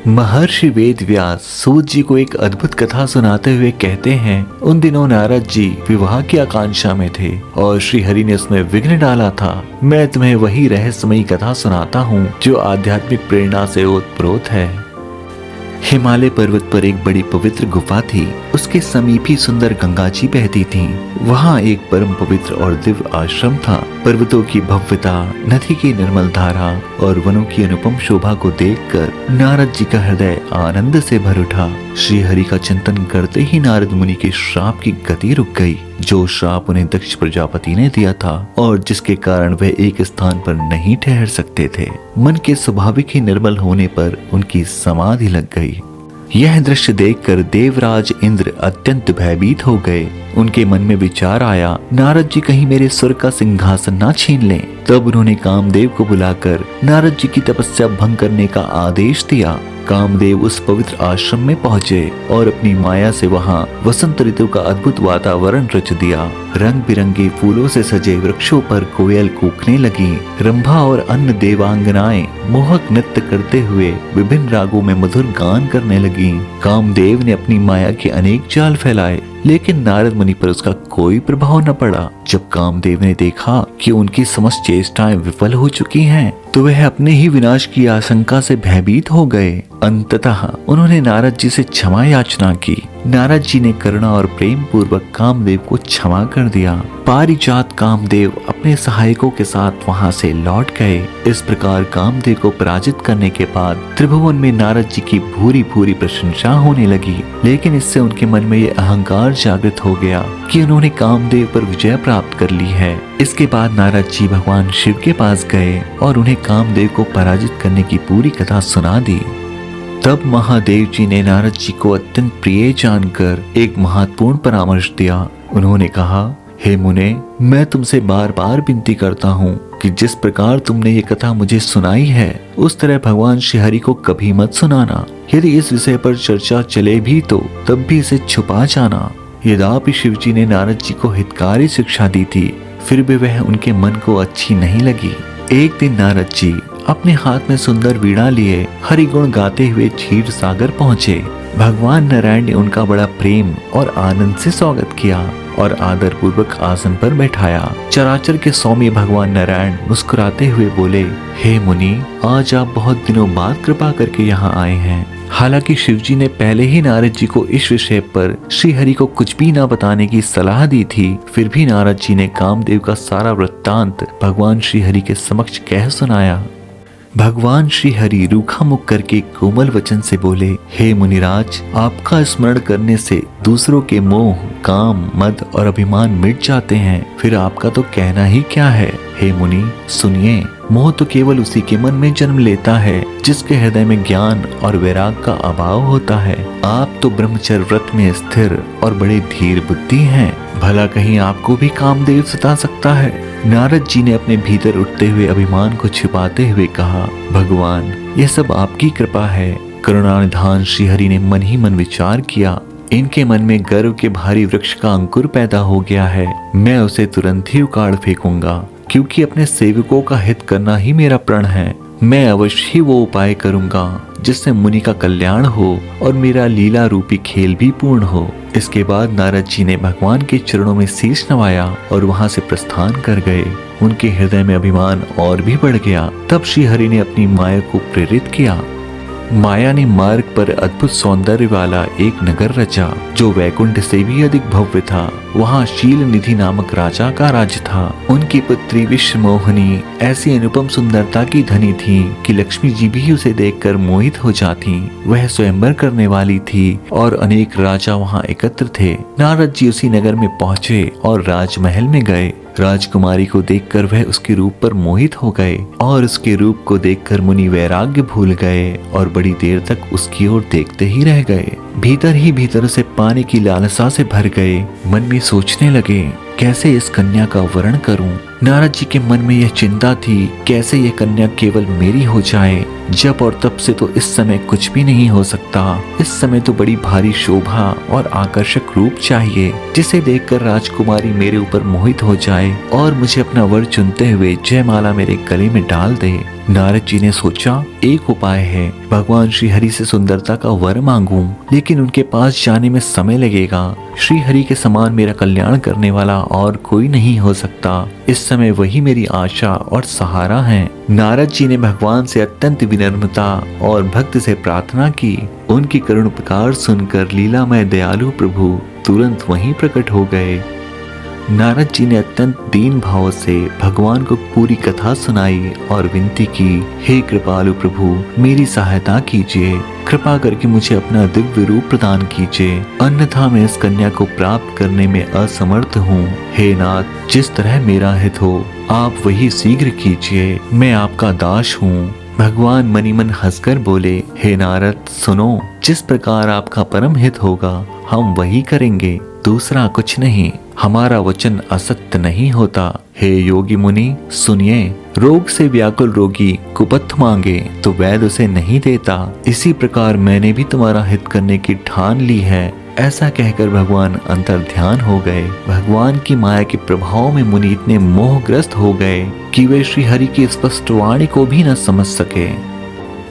महर्षि वेद व्यास सूत जी को एक अद्भुत कथा सुनाते हुए कहते हैं, उन दिनों नारद जी विवाह की आकांक्षा में थे और श्री हरि ने उसमें विघ्न डाला था। मैं तुम्हें वही रहस्यमयी कथा सुनाता हूँ जो आध्यात्मिक प्रेरणा से ओतप्रोत है। हिमालय पर्वत पर एक बड़ी पवित्र गुफा थी। उसके समीप ही सुंदर गंगा जी बहती थी। वहाँ एक परम पवित्र और दिव्य आश्रम था। पर्वतों की भव्यता, नदी की निर्मल धारा और वनों की अनुपम शोभा को देखकर नारद जी का हृदय आनंद से भर उठा। श्री हरि का चिंतन करते ही नारद मुनि के श्राप की गति रुक गई, जो श्राप उन्हें दक्ष प्रजापति ने दिया था और जिसके कारण वे एक स्थान पर नहीं ठहर सकते थे। मन के स्वाभाविक ही निर्मल होने पर उनकी समाधि लग गई। यह दृश्य देखकर देवराज इंद्र अत्यंत भयभीत हो गए। उनके मन में विचार आया, नारद जी कहीं मेरे स्वर्ग का सिंहासन ना छीन लें। तब उन्होंने कामदेव को बुलाकर नारद जी की तपस्या भंग करने का आदेश दिया। कामदेव उस पवित्र आश्रम में पहुँचे और अपनी माया से वहाँ वसंत ऋतु का अद्भुत वातावरण रच दिया। रंग बिरंगे फूलों से सजे वृक्षों पर कोयल कूकने लगी। रंभा और अन्य देवांगनाएं मोहक नृत्य करते हुए विभिन्न रागों में मधुर गान करने लगी। कामदेव ने अपनी माया के अनेक जाल फैलाए, लेकिन नारद मुनि पर उसका कोई प्रभाव न पड़ा। जब कामदेव ने देखा कि उनकी समस्त चेष्टाएं विफल हो चुकी हैं, तो वह अपने ही विनाश की आशंका से भयभीत हो गए। अंततः उन्होंने नारद जी से क्षमा याचना की। नारद जी ने करुणा और प्रेम पूर्वक कामदेव को क्षमा कर दिया। पारिजात कामदेव अपने सहायकों के साथ वहां से लौट गए। इस प्रकार कामदेव को पराजित करने के बाद त्रिभुवन में नारद जी की भूरी भूरी प्रशंसा होने लगी। लेकिन इससे उनके मन में ये अहंकार जागृत हो गया कि उन्होंने कामदेव पर विजय प्राप्त कर ली है। इसके बाद नारद जी भगवान शिव के पास गए और उन्हें कामदेव को पराजित करने की पूरी कथा सुना दी। तब महादेव जी ने नारद जी को अत्यंत प्रिय जानकर एक महत्वपूर्ण परामर्श दिया। उन्होंने कहा, हे मुने, मैं तुमसे बार बार विनती करता हूँ कि जिस प्रकार तुमने ये कथा मुझे सुनाई है, उस तरह भगवान श्री हरि को कभी मत सुनाना। यदि इस विषय पर चर्चा चले भी तो तब भी इसे छुपा जाना। यद्यपि शिव जी ने नारद जी को हितकारी शिक्षा दी थी, फिर भी वह उनके मन को अच्छी नहीं लगी। एक दिन नारद जी अपने हाथ में सुंदर वीणा लिए हरिगुण गाते हुए क्षीर सागर पहुँचे। भगवान नारायण ने उनका बड़ा प्रेम और आनंद से स्वागत किया और आदर पूर्वक आसन पर बैठाया। चराचर के स्वामी भगवान नारायण मुस्कुराते हुए बोले, हे मुनि, आज आप बहुत दिनों बाद कृपा करके यहाँ आए हैं। हालांकि शिवजी ने पहले ही नारद जी को इस विषय पर श्री हरि को कुछ भी न बताने की सलाह दी थी, फिर भी नारद जी ने कामदेव का सारा वृत्तांत भगवान श्री हरि के समक्ष कह सुनाया। भगवान श्री हरि रूखा मुख करके कोमल वचन से बोले, हे मुनिराज, आपका स्मरण करने से दूसरों के मोह, काम, मद और अभिमान मिट जाते हैं। फिर आपका तो कहना ही क्या है। हे मुनि, सुनिए, मोह तो केवल उसी के मन में जन्म लेता है जिसके हृदय में ज्ञान और वैराग का अभाव होता है। आप तो ब्रह्मचर्य व्रत में स्थिर और बड़े धीर बुद्धि हैं। भला कहीं आपको भी कामदेव सता सकता है? नारद जी ने अपने भीतर उठते हुए अभिमान को छिपाते हुए कहा, भगवान, यह सब आपकी कृपा है। करुणानिधान श्री हरि ने मन ही मन विचार किया। इनके मन में गर्व के भारी वृक्ष का अंकुर पैदा हो गया है। मैं उसे तुरंत ही उखाड़ फेंकूंगा, क्योंकि अपने सेवकों का हित करना ही मेरा प्रण है। मैं अवश्य ही वो उपाय करूंगा जिससे मुनि का कल्याण हो और मेरा लीला रूपी खेल भी पूर्ण हो। इसके बाद नारद जी ने भगवान के चरणों में शीश नवाया और वहां से प्रस्थान कर गए। उनके हृदय में अभिमान और भी बढ़ गया। तब श्री हरि ने अपनी माया को प्रेरित किया। माया ने मार्ग पर अद्भुत सौंदर्य वाला एक नगर रचा जो वैकुंठ से भी अधिक भव्य था। वहाँ शील निधि नामक राजा का राज्य था। उनकी पुत्री विश्व मोहिनी ऐसी अनुपम सुंदरता की धनी थी कि लक्ष्मी जी भी उसे देखकर मोहित हो जाती। वह स्वयंवर करने वाली थी और अनेक राजा वहाँ एकत्र थे। नारद जी उसी नगर में पहुँचे और राजमहल में गए। राजकुमारी को देखकर वह उसके रूप पर मोहित हो गए और उसके रूप को देखकर मुनि वैराग्य भूल गए और बड़ी देर तक उसकी ओर देखते ही रह गए। भीतर ही भीतर से पाने की लालसा से भर गए। मन में सोचने लगे, कैसे इस कन्या का वरण करूं। नारद जी के मन में यह चिंता थी, कैसे यह कन्या केवल मेरी हो जाए। जब और तब से तो इस समय कुछ भी नहीं हो सकता। इस समय तो बड़ी भारी शोभा और आकर्षक रूप चाहिए, जिसे देखकर राजकुमारी मेरे ऊपर मोहित हो जाए और मुझे अपना वर चुनते हुए जयमाला मेरे गले में डाल दे। नारद जी ने सोचा, एक उपाय है, भगवान श्री हरि से सुंदरता का वर मांगूं, लेकिन उनके पास जाने में समय लगेगा। श्री हरि के समान मेरा कल्याण करने वाला और कोई नहीं हो सकता। इस समय वही मेरी आशा और सहारा है। नारद जी ने भगवान से अत्यंत विनम्रता और भक्ति से प्रार्थना की। उनकी करुण उपकार सुनकर लीलामय दयालु प्रभु तुरंत वहीं प्रकट हो गए। नारद जी ने अत्यंत दीन भाव से भगवान को पूरी कथा सुनाई और विनती की, हे कृपालु प्रभु, मेरी सहायता कीजिए, कृपा करके मुझे अपना दिव्य रूप प्रदान कीजिए, अन्यथा मैं इस कन्या को प्राप्त करने में असमर्थ हूँ। हे नाथ, जिस तरह मेरा हित हो आप वही शीघ्र कीजिए, मैं आपका दास हूँ। भगवान मनी मन हंसकर बोले, हे नारद सुनो, जिस प्रकार आपका परम हित होगा हम वही करेंगे, दूसरा कुछ नहीं। हमारा वचन असत्य नहीं होता। हे योगी मुनि सुनिए, रोग से व्याकुल रोगी कुपथ मांगे तो वैद्य उसे नहीं देता। इसी प्रकार मैंने भी तुम्हारा हित करने की ठान ली है। ऐसा कहकर भगवान अंतर ध्यान हो गए। भगवान की माया के प्रभाव में मुनि इतने मोहग्रस्त हो गए कि वे श्री हरि की स्पष्ट वाणी को भी न समझ सके।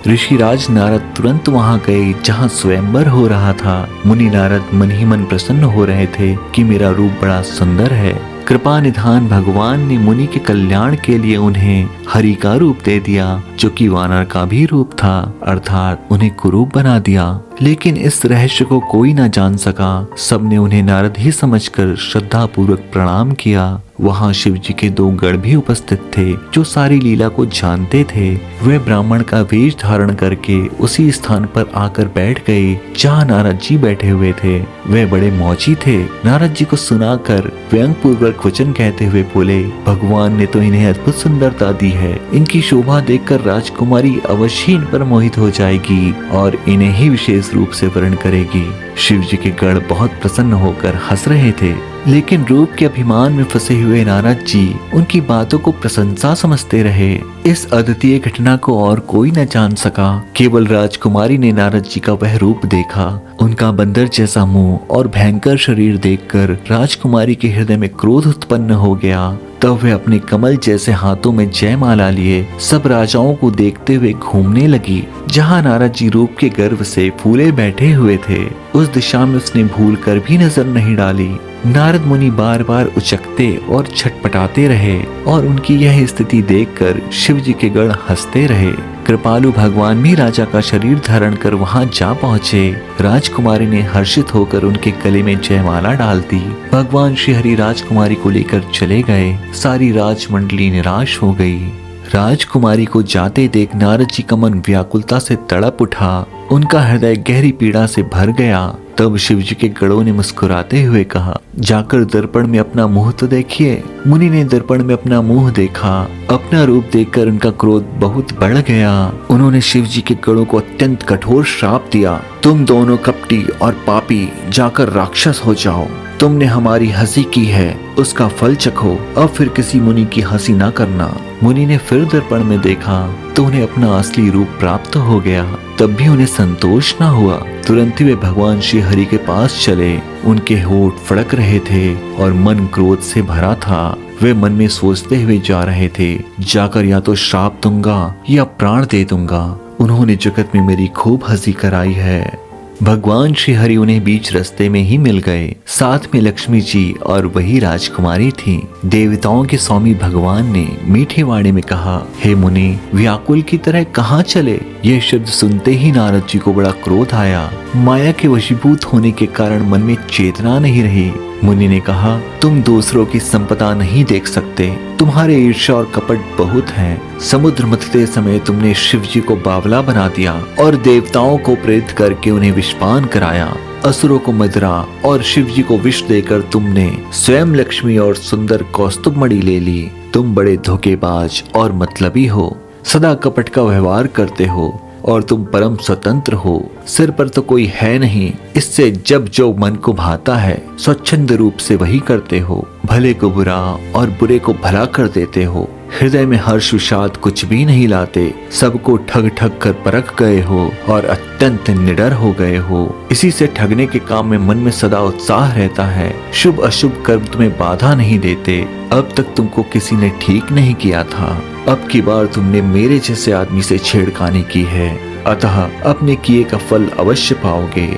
ऋषिराज नारद तुरंत वहां गए जहां स्वयंवर हो रहा था। मुनि नारद मन ही मन प्रसन्न हो रहे थे कि मेरा रूप बड़ा सुंदर है। कृपा निधान भगवान ने मुनि के कल्याण के लिए उन्हें हरि का रूप दे दिया, जो कि वानर का भी रूप था, अर्थात उन्हें कुरूप बना दिया। लेकिन इस रहस्य को कोई न जान सका। सबने उन्हें नारद ही समझकर श्रद्धा पूर्वक प्रणाम किया। वहां शिव जी के 2 गण भी उपस्थित थे जो सारी लीला को जानते थे। वे ब्राह्मण का वेश धारण करके उसी स्थान पर आकर बैठ गए जहां नारद जी बैठे हुए थे। वे बड़े मौजी थे। नारद जी को सुनाकर व्यंग पूर्वक वचन कहते हुए बोले, भगवान ने तो इन्हें अद्भुत सुंदरता दी है। इनकी शोभा देखकर राजकुमारी अवश्य इन पर मोहित हो जाएगी और इन्हें ही विशेष रूप से वर्ण करेगी। शिव जी के गण बहुत प्रसन्न होकर हंस रहे थे, लेकिन रूप के अभिमान में फंसे हुए नारद जी उनकी बातों को प्रशंसा समझते रहे। इस अद्वितीय घटना को और कोई न जान सका। केवल राजकुमारी ने नारद जी का वह रूप देखा। उनका बंदर जैसा मुंह और भयंकर शरीर देखकर राजकुमारी के हृदय में क्रोध उत्पन्न हो गया। तब वे अपने कमल जैसे हाथों में जयमाला लिए सब राजाओं को देखते हुए घूमने लगी। जहां नारद जी रूप के गर्व से फूले बैठे हुए थे, उस दिशा में उसने भूल कर भी नजर नहीं डाली। नारद मुनि बार बार उचकते और छटपटाते रहे और उनकी यह स्थिति देखकर शिव जी के गण हंसते रहे। कृपालु भगवान भी राजा का शरीर धारण कर वहां जा पहुँचे। राजकुमारी ने हर्षित होकर उनके गले में जयमाला डाल दी। भगवान श्री हरि राजकुमारी को लेकर चले गए। सारी राजमंडली निराश हो गई। राजकुमारी को जाते देख नारद जी का मन व्याकुलता से तड़प उठा। उनका हृदय गहरी पीड़ा से भर गया। तब शिव जी के गणों ने मुस्कुराते हुए कहा, जाकर दर्पण में अपना मुंह तो देखिए। मुनि ने दर्पण में अपना मुंह देखा। अपना रूप देखकर उनका क्रोध बहुत बढ़ गया। उन्होंने शिव जी के गणों को अत्यंत कठोर श्राप दिया, तुम दोनों कपटी और पापी जाकर राक्षस हो जाओ। तुमने हमारी हंसी की है, उसका फल चखो। अब फिर किसी मुनि की हंसी ना करना। मुनि ने फिर दर्पण में देखा तो उन्हें अपना असली रूप प्राप्त हो गया। तब भी उन्हें संतोष न हुआ। तुरंत ही वे भगवान श्री हरि के पास चले। उनके होंठ फड़क रहे थे और मन क्रोध से भरा था। वे मन में सोचते हुए जा रहे थे, जाकर या तो श्राप दूंगा या प्राण दे दूंगा। उन्होंने जगत में मेरी खूब हंसी कराई है। भगवान श्री हरि उन्हें बीच रास्ते में ही मिल गए। साथ में लक्ष्मी जी और वही राजकुमारी थी। देवताओं के स्वामी भगवान ने मीठे वाणी में कहा, हे मुनि, व्याकुल की तरह कहाँ चले। यह शब्द सुनते ही नारद जी को बड़ा क्रोध आया। माया के वशीभूत होने के कारण मन में चेतना नहीं रही। मुनि ने कहा, तुम दूसरों की संपदा नहीं देख सकते। तुम्हारे ईर्ष्या और कपट बहुत हैं। समुद्र मथते समय तुमने शिव जी को बावला बना दिया और देवताओं को प्रेरित करके उन्हें विषपान कराया। असुरों को मदिरा और शिव जी को विष देकर तुमने स्वयं लक्ष्मी और सुंदर कौस्तुभ मणि ले ली। तुम बड़े धोखेबाज और मतलबी हो, सदा कपट का व्यवहार करते हो और तुम परम स्वतंत्र हो। सिर पर तो कोई है नहीं, इससे जब जो मन को भाता है स्वच्छंद रूप से वही करते हो। भले को बुरा और बुरे को भला कर देते हो। हृदय में हर्ष विषाद कुछ भी नहीं लाते, सबको ठग ठग कर परख गए हो और अत्यंत निडर हो गए हो। इसी से ठगने के काम में मन में सदा उत्साह रहता है। शुभ अशुभ कर्म तुम्हें बाधा नहीं देते। अब तक तुमको किसी ने ठीक नहीं किया था, अब की बार तुमने मेरे जैसे आदमी से छेड़खानी की है, अतः अपने किए का फल अवश्य पाओगे।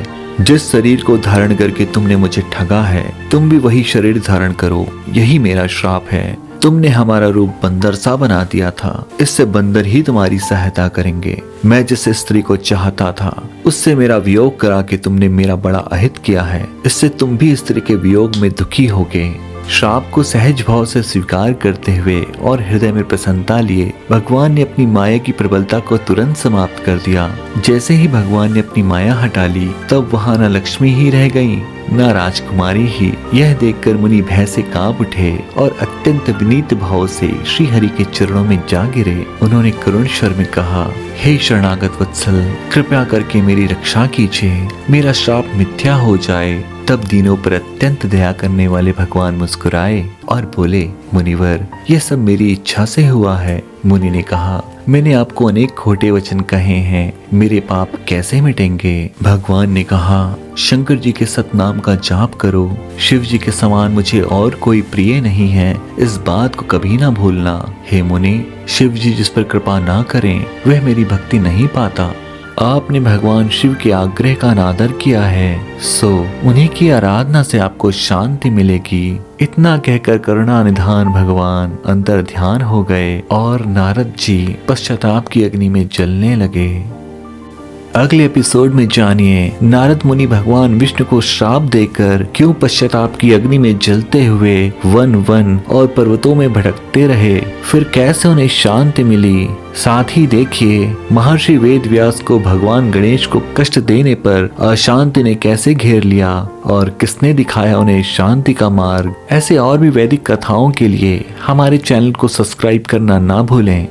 जिस शरीर को धारण करके तुमने मुझे ठगा है, तुम भी वही शरीर धारण करो, यही मेरा श्राप है। तुमने हमारा रूप बंदर सा बना दिया था, इससे बंदर ही तुम्हारी सहायता करेंगे। मैं जिस स्त्री को चाहता था उससे मेरा वियोग करा के तुमने मेरा बड़ा अहित किया है, इससे तुम भी स्त्री के वियोग में दुखी होगे। श्राप को सहज भाव से स्वीकार करते हुए और हृदय में प्रसन्नता लिए भगवान ने अपनी माया की प्रबलता को तुरंत समाप्त कर दिया। जैसे ही भगवान ने अपनी माया हटा ली, तब वहाँ न लक्ष्मी ही रह गई न राजकुमारी ही। यह देखकर मुनि भय से कांप उठे और अत्यंत विनीत भाव से श्री हरि के चरणों में जा गिरे। उन्होंने करुण स्वर में कहा, हे शरणागत वत्सल, कृपया करके मेरी रक्षा कीजिए, मेरा श्राप मिथ्या हो जाए। तब दीनों पर अत्यंत दया करने वाले भगवान मुस्कुराए और बोले, मुनिवर, यह सब मेरी इच्छा से हुआ है। मुनि ने कहा, मैंने आपको अनेक खोटे वचन कहे हैं, मेरे पाप कैसे मिटेंगे? भगवान ने कहा, शंकर जी के सतनाम का जाप करो, शिव जी के समान मुझे और कोई प्रिय नहीं है, इस बात को कभी ना भूलना। हे मुनि, शिव जी जिस पर कृपा ना करें वह मेरी भक्ति नहीं पाता। आपने भगवान शिव के आग्रह का अनादर किया है, सो उन्हीं की आराधना से आपको शांति मिलेगी। इतना कहकर करुणा निधान भगवान अंतर ध्यान हो गए और नारद जी पश्चाताप की अग्नि में जलने लगे। अगले एपिसोड में जानिए नारद मुनि भगवान विष्णु को श्राप देकर क्यों पश्चाताप की अग्नि में जलते हुए वन वन और पर्वतों में भटकते रहे, फिर कैसे उन्हें शांति मिली। साथ ही देखिए महर्षि वेद व्यास को भगवान गणेश को कष्ट देने पर अशांति ने कैसे घेर लिया और किसने दिखाया उन्हें शांति का मार्ग। ऐसे और भी वैदिक कथाओं के लिए हमारे चैनल को सब्सक्राइब करना ना भूलें।